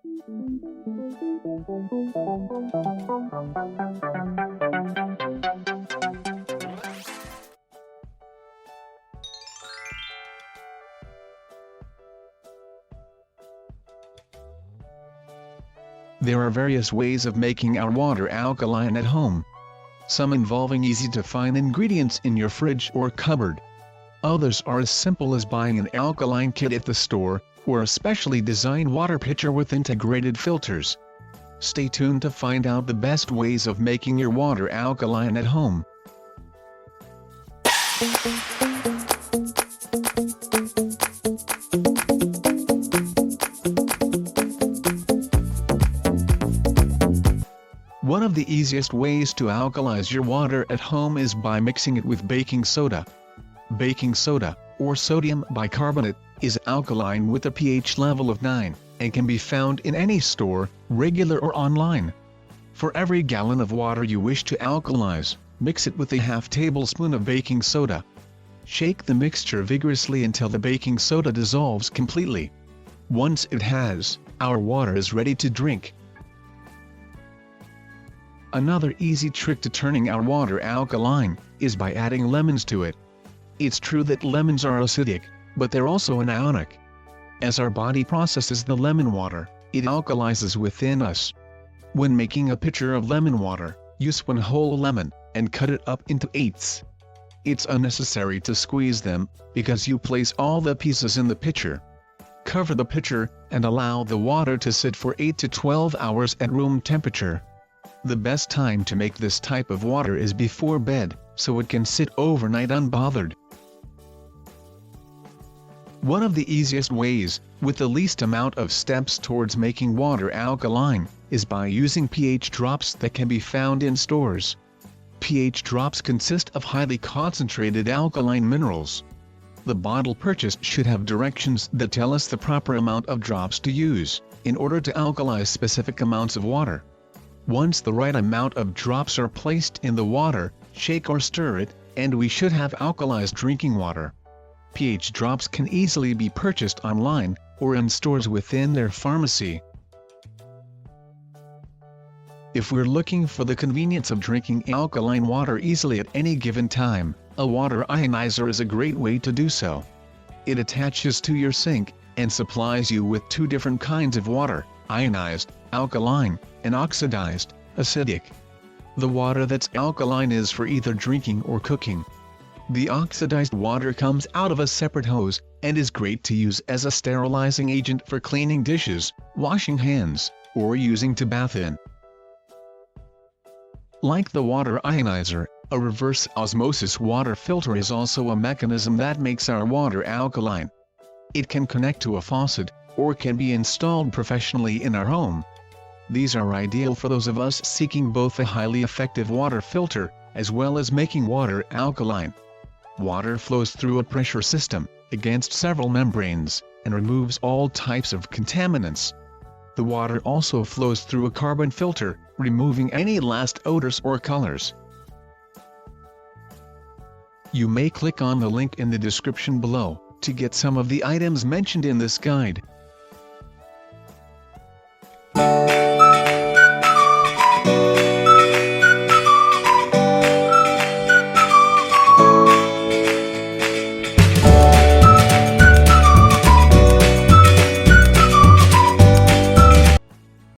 There are various ways of making our water alkaline at home. Some involving easy-to-find ingredients in your fridge or cupboard. Others are as simple as buying an alkaline kit at the store, or a specially designed water pitcher with integrated filters. Stay tuned to find out the best ways of making your water alkaline at home. One of the easiest ways to alkalize your water at home is by mixing it with baking soda. Baking soda, or sodium bicarbonate, is alkaline with a pH level of 9, and can be found in any store, regular or online. For every gallon of water you wish to alkalize, mix it with a half tablespoon of baking soda. Shake the mixture vigorously until the baking soda dissolves completely. Once it has, our water is ready to drink. Another easy trick to turning our water alkaline is by adding lemons to it. It's true that lemons are acidic, but they're also anionic. As our body processes the lemon water, it alkalizes within us. When making a pitcher of lemon water, use one whole lemon, and cut it up into eighths. It's unnecessary to squeeze them, because you place all the pieces in the pitcher. Cover the pitcher, and allow the water to sit for 8 to 12 hours at room temperature. The best time to make this type of water is before bed, so it can sit overnight unbothered. One of the easiest ways, with the least amount of steps towards making water alkaline, is by using pH drops that can be found in stores. pH drops consist of highly concentrated alkaline minerals. The bottle purchased should have directions that tell us the proper amount of drops to use, in order to alkalize specific amounts of water. Once the right amount of drops are placed in the water, shake or stir it, and we should have alkalized drinking water. pH drops can easily be purchased online, or in stores within their pharmacy. If we're looking for the convenience of drinking alkaline water easily at any given time, a water ionizer is a great way to do so. It attaches to your sink, and supplies you with two different kinds of water, ionized, alkaline, and oxidized, acidic. The water that's alkaline is for either drinking or cooking. The oxidized water comes out of a separate hose, and is great to use as a sterilizing agent for cleaning dishes, washing hands, or using to bath in. Like the water ionizer, a reverse osmosis water filter is also a mechanism that makes our water alkaline. It can connect to a faucet, or can be installed professionally in our home. These are ideal for those of us seeking both a highly effective water filter, as well as making water alkaline. Water flows through a pressure system, against several membranes, and removes all types of contaminants. The water also flows through a carbon filter, removing any last odors or colors. You may click on the link in the description below, to get some of the items mentioned in this guide.